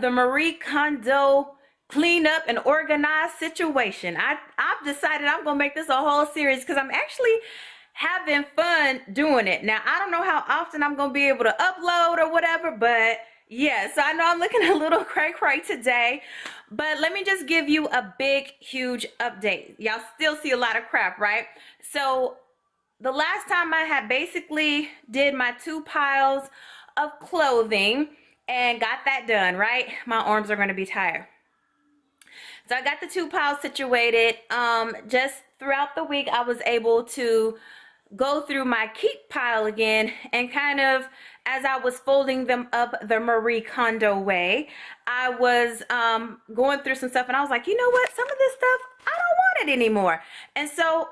of the Marie Kondo clean up and organize situation. I've decided I'm gonna make this a whole series because I'm actually having fun doing it. Now, I don't know how often I'm gonna be able to upload or whatever, but yes, I know I'm looking a little cray-cray today, but let me just give you a big, huge update. Y'all still see a lot of crap, right? So the last time I had basically did my 2 piles of clothing and got that done, right? My arms are gonna be tired. So I got the 2 piles situated. Just throughout the week, I was able to go through my keep pile again, and kind of as I was folding them up the Marie Kondo way, I was going through some stuff, and I was like, you know what, some of this stuff I don't want it anymore. And so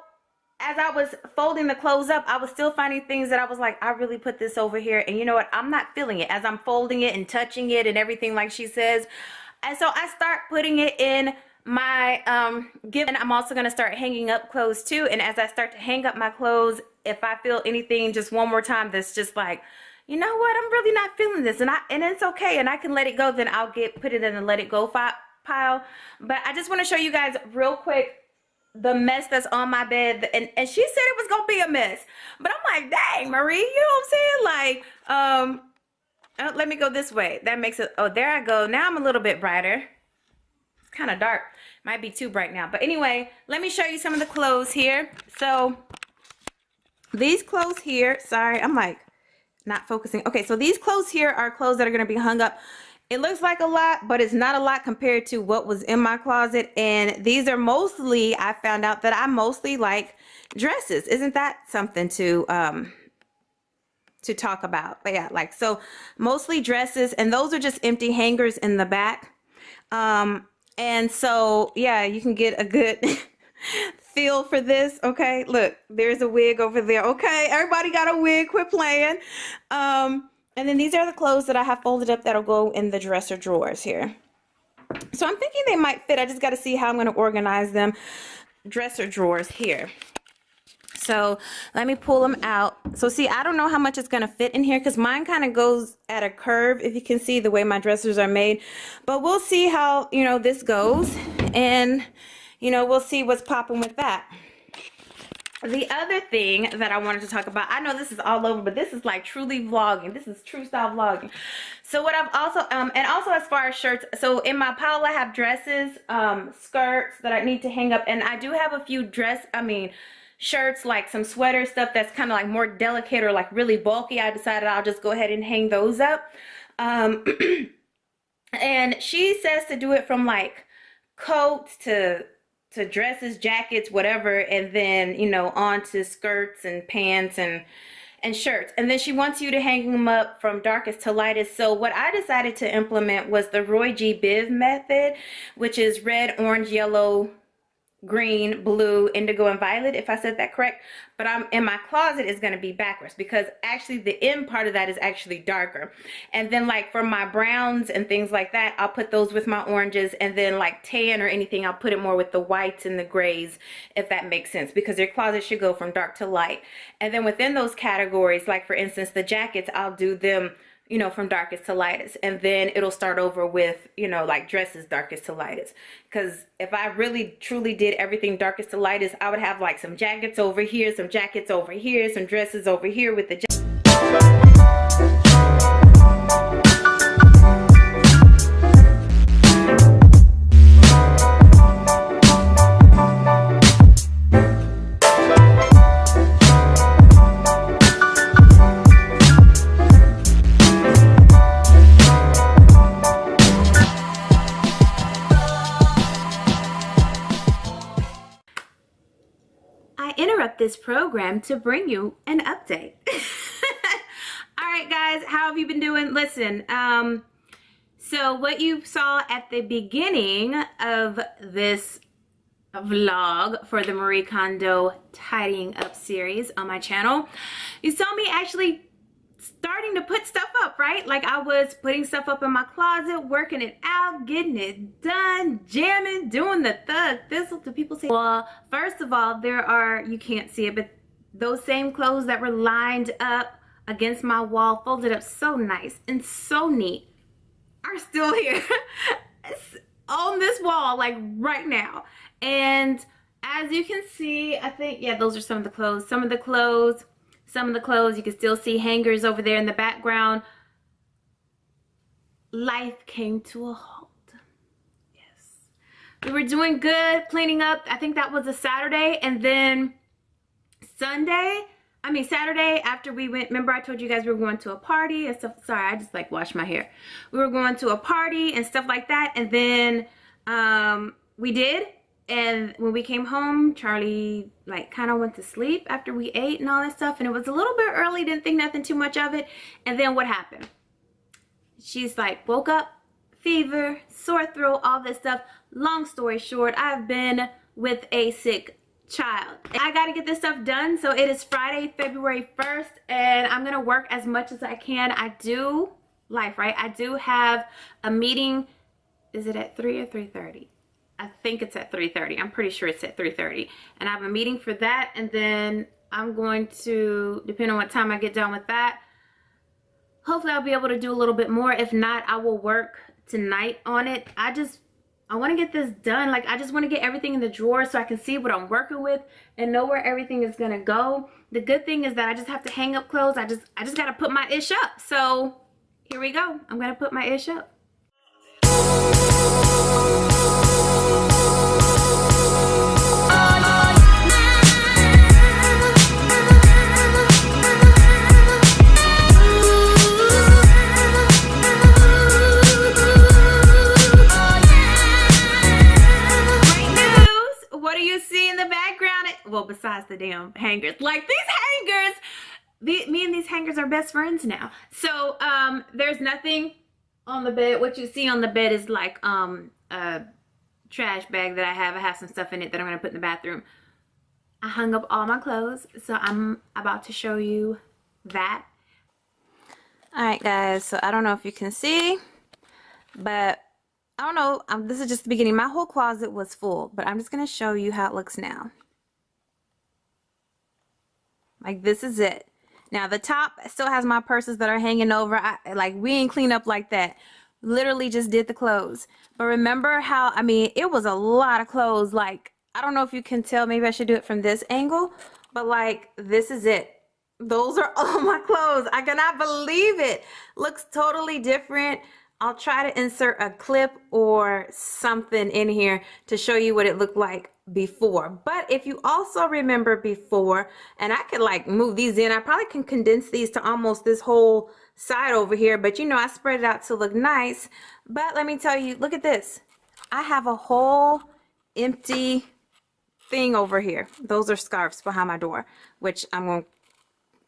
as I was folding the clothes up, I was still finding things that I was like, I really put this over here, and you know what, I'm not feeling it as I'm folding it and touching it and everything like she says. And so I start putting it in my and I'm also going to start hanging up clothes too. And as I start to hang up my clothes, if I feel anything just one more time that's just like, you know what, I'm really not feeling this, and it's okay, and I can let it go, then I'll put it in the let it go pile. But I just want to show you guys real quick the mess that's on my bed, and she said it was gonna be a mess, but I'm like, dang, Marie, you know what I'm saying? Like, let me go this way. That makes it, oh, there I go. Now I'm a little bit brighter. It's kind of dark. Might be too bright now. But anyway, let me show you some of the clothes here. So these clothes here, sorry, I'm like not focusing. Okay, so these clothes here are clothes that are going to be hung up. It looks like a lot, but it's not a lot compared to what was in my closet. And these are mostly, I found out that I mostly like dresses. Isn't that something to talk about? But yeah, like, so mostly dresses, and those are just empty hangers in the back. And so yeah, you can get a good feel for this. Okay, look, there's a wig over there. Okay, everybody got a wig, quit playing. And then these are the clothes that I have folded up that'll go in the dresser drawers here. So I'm thinking they might fit. I just got to see how I'm going to organize them. Dresser drawers here. So let me pull them out. So see, I don't know how much it's going to fit in here because mine kind of goes at a curve, if you can see the way my dressers are made. But we'll see how, you know, this goes, and, you know, we'll see what's popping with that. The other thing that I wanted to talk about, I know this is all over, but this is like truly vlogging. This is true style vlogging. So what I've also, and also as far as shirts, so in my pile I have dresses, skirts that I need to hang up, and I do have a few shirts, like some sweater stuff that's kind of like more delicate or like really bulky. I decided I'll just go ahead and hang those up. And she says to do it from like coats to dresses, jackets, whatever, and then, you know, on to skirts and pants and shirts. And then she wants you to hang them up from darkest to lightest. So what I decided to implement was the Roy G. Biv method, which is red, orange, yellow, green, blue, indigo, and violet, if I said that correct. But I'm in my closet is going to be backwards because actually the end part of that is actually darker. And then like for my browns and things like that, I'll put those with my oranges, and then like tan or anything, I'll put it more with the whites and the grays, if that makes sense, because your closet should go from dark to light. And then within those categories, like for instance the jackets, I'll do them, you know, from darkest to lightest, and then it'll start over with, you know, like dresses darkest to lightest. Because if I really truly did everything darkest to lightest, I would have like some jackets over here, some jackets over here, some dresses over here with the this program to bring you an update. All right, guys, how have you been doing? Listen, so what you saw at the beginning of this vlog for the Marie Kondo tidying up series on my channel, you saw me actually starting to put stuff up, right? Like I was putting stuff up in my closet, working it out, getting it done, jamming, doing the thug thistle. Do people say, well, first of all, there are, you can't see it, but those same clothes that were lined up against my wall, folded up so nice and so neat. are still here on this wall, like right now. And as you can see, I think, yeah, those are some of the clothes. Some of the clothes, you can still see hangers over there in the background. Life came to a halt. Yes. We were doing good cleaning up. I think that was a Saturday. And then Saturday after we went, remember I told you guys we were going to a party and stuff. Sorry, I just like washed my hair. We were going to a party and stuff like that. And then we did. And when we came home, Charlie like kind of went to sleep after we ate and all that stuff. And it was a little bit early, didn't think nothing too much of it. And then what happened? She's like, woke up, fever, sore throat, all this stuff. Long story short, I've been with a sick child. I gotta get this stuff done. So it is Friday, February 1st, and I'm gonna work as much as I can. I do life, right? I do have a meeting. Is it at 3 or 3:30? I think it's at 3:30. I'm pretty sure it's at 3:30. And I have a meeting for that, and then I'm going to, depending on what time I get done with that, hopefully I'll be able to do a little bit more. If not, I will work tonight on it. I want to get this done. Like, I just want to get everything in the drawer so I can see what I'm working with and know where everything is going to go. The good thing is that I just have to hang up clothes. I just got to put my ish up. So here we go. I'm going to put my ish up. Well, besides the damn hangers, like these hangers, me and these hangers are best friends now. So there's nothing on the bed. What you see on the bed is like a trash bag that I have some stuff in it that I'm gonna put in the bathroom. I hung up all my clothes, so I'm about to show you that. All right, guys, so I don't know if you can see, but I don't know, this is just the beginning. My whole closet was full, but I'm just gonna show you how it looks now. Like, this is it. Now the top still has my purses that are hanging over. Like, we ain't clean up like that. Literally just did the clothes. But remember how, I mean, it was a lot of clothes. Like, I don't know if you can tell, maybe I should do it from this angle, but like, this is it. Those are all my clothes. I cannot believe it. Looks totally different. I'll try to insert a clip or something in here to show you what it looked like before. But if you also remember before, and I could like move these in, I probably can condense these to almost this whole side over here, but you know, I spread it out to look nice. But let me tell you, look at this. I have a whole empty thing over here. Those are scarves behind my door, which I'm going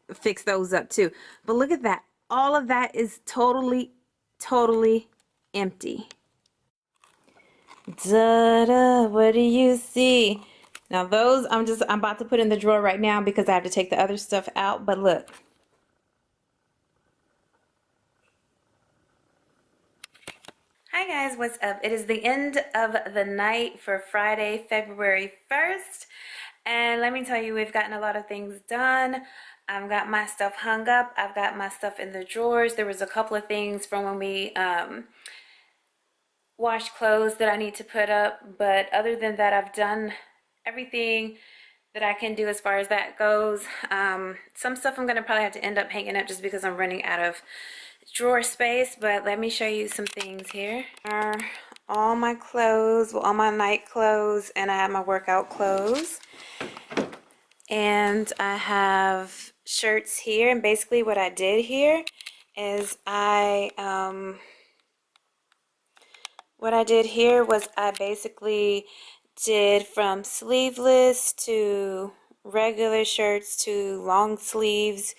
to fix those up too. But look at that. All of that is totally empty. Da-da, what do you see? Now those I'm about to put in the drawer right now because I have to take the other stuff out, but look. Hi guys, what's up? It is the end of the night for Friday, February 1st. And let me tell you, we've gotten a lot of things done. I've got my stuff hung up. I've got my stuff in the drawers. There was a couple of things from when we washed clothes that I need to put up. But other than that, I've done everything that I can do as far as that goes. Some stuff I'm going to probably have to end up hanging up just because I'm running out of drawer space. But let me show you some things here. All my clothes, well, all my night clothes, and I have my workout clothes. And I have shirts here, and basically what I did here is I basically did from sleeveless to regular shirts to long sleeves,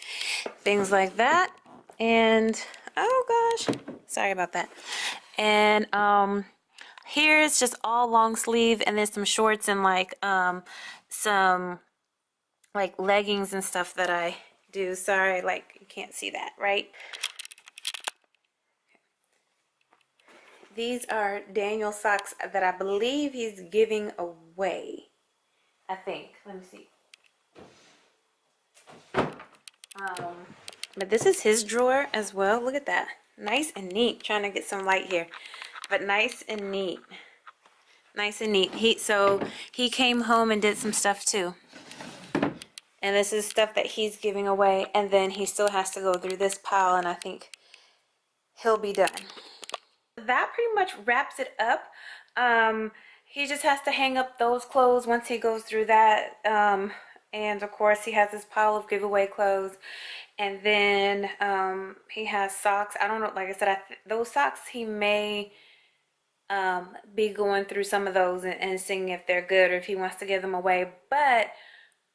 things like that. And oh gosh, sorry about that. And here's just all long sleeve, and then some shorts and like some like leggings and stuff that I do. Sorry, like you can't see that, right? These are Daniel socks that I believe he's giving away. I think. Let me see. But this is his drawer as well. Look at that. Nice and neat. Trying to get some light here, but nice and neat. Nice and neat. He came home and did some stuff too. And this is stuff that he's giving away, and then he still has to go through this pile, and I think he'll be done. That pretty much wraps it up. He just has to hang up those clothes once he goes through that. And of course he has this pile of giveaway clothes, and then he has socks. I don't know, like I said, those socks he may be going through some of those and seeing if they're good or if he wants to give them away. But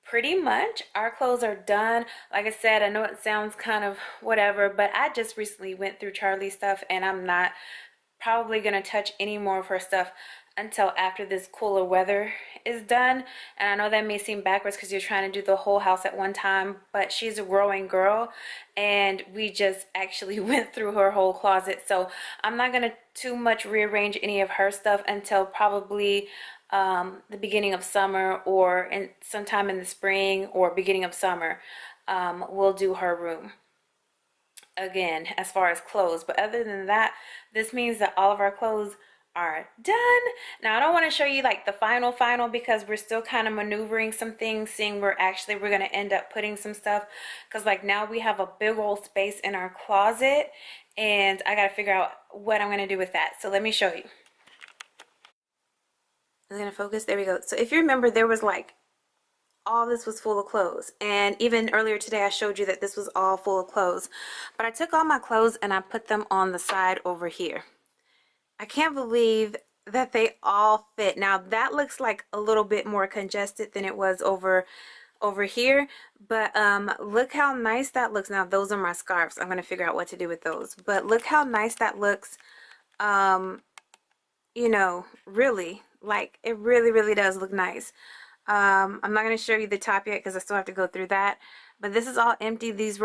pretty much our clothes are done. Like I said, I know it sounds kind of whatever, but I just recently went through Charlie's stuff, and I'm not probably gonna touch any more of her stuff until after this cooler weather is done. And I know that may seem backwards because you're trying to do the whole house at one time, but she's a growing girl, and we just actually went through her whole closet. So I'm not gonna too much rearrange any of her stuff until probably the beginning of summer, or sometime in the spring or beginning of summer. We'll do her room again as far as clothes. But other than that, this means that all of our clothes are done. Now I don't want to show you like the final because we're still kind of maneuvering some things, seeing where actually we're going to end up putting some stuff, because like now we have a big old space in our closet, and I got to figure out what I'm going to do with that. So let me show you. Is it gonna focus? There we go. So if you remember, there was like, all this was full of clothes, and even earlier today I showed you that this was all full of clothes, but I took all my clothes and I put them on the side over here. I can't believe that they all fit. Now that looks like a little bit more congested than it was over here, but look how nice that looks. Now those are my scarves. I'm gonna figure out what to do with those, but look how nice that looks. You know, really, like it really does look nice. I'm not going to show you the top yet because I still have to go through that, but this is all empty. These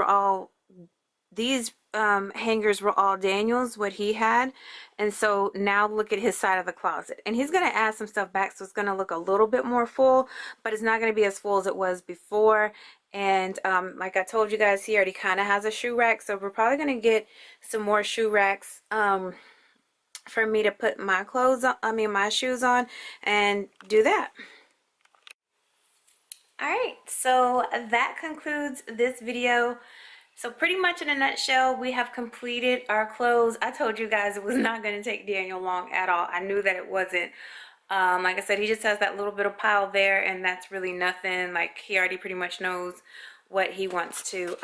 hangers were all Daniel's, what he had. And so now look at his side of the closet, and he's going to add some stuff back, so it's going to look a little bit more full, but it's not going to be as full as it was before. And like I told you guys, he already kind of has a shoe rack, so we're probably going to get some more shoe racks for me to put my clothes on, my shoes on, and do that. Alright, so that concludes this video. So pretty much in a nutshell, we have completed our clothes. I told you guys it was not going to take Daniel long at all. I knew that it wasn't. Like I said, he just has that little bit of pile there, and that's really nothing. Like, he already pretty much knows what he wants to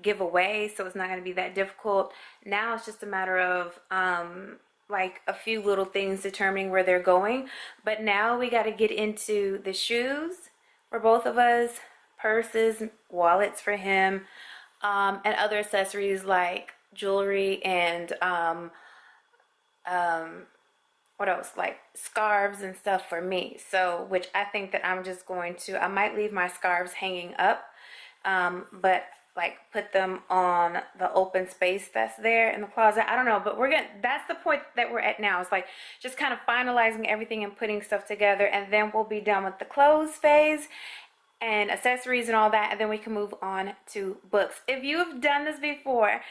give away, so it's not going to be that difficult. Now it's just a matter of like a few little things determining where they're going. But now we got to get into the shoes for both of us, purses, wallets for him, and other accessories like jewelry and what else, like scarves and stuff for me. So, which I think that I'm just going to, I might leave my scarves hanging up, but like put them on the open space that's there in the closet. I don't know, but that's the point that we're at now. It's like just kind of finalizing everything and putting stuff together, and then we'll be done with the clothes phase and accessories and all that, and then we can move on to books. If you have done this before,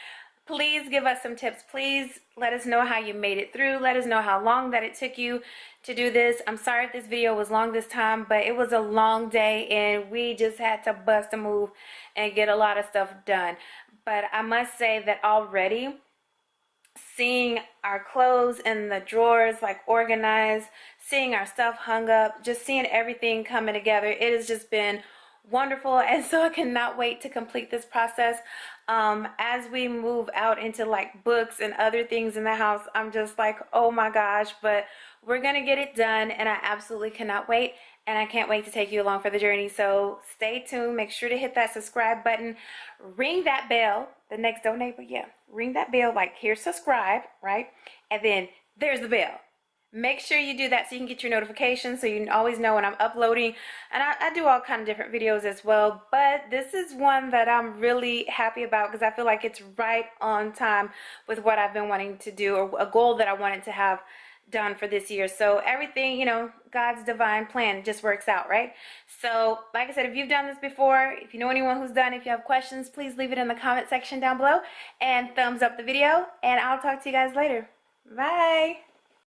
please give us some tips. Please let us know how you made it through. Let us know how long that it took you to do this. I'm sorry if this video was long this time, but it was a long day and we just had to bust a move and get a lot of stuff done. But I must say that already seeing our clothes in the drawers like organized, seeing our stuff hung up, just seeing everything coming together, it has just been wonderful. And so I cannot wait to complete this process. As we move out into like books and other things in the house, I'm just like, oh my gosh, but we're gonna get it done, and I absolutely cannot wait, and I can't wait to take you along for the journey. So stay tuned, make sure to hit that subscribe button, ring that bell, the next door neighbor, yeah, ring that bell, like here's subscribe, right? And then there's the bell. Make sure you do that so you can get your notifications, so you can always know when I'm uploading. And I do all kind of different videos as well, but this is one that I'm really happy about because I feel like it's right on time with what I've been wanting to do, or a goal that I wanted to have done for this year. So everything, you know, God's divine plan just works out, right? So like I said, if you've done this before, if you know anyone who's done, if you have questions, please leave it in the comment section down below and thumbs up the video, and I'll talk to you guys later. Bye.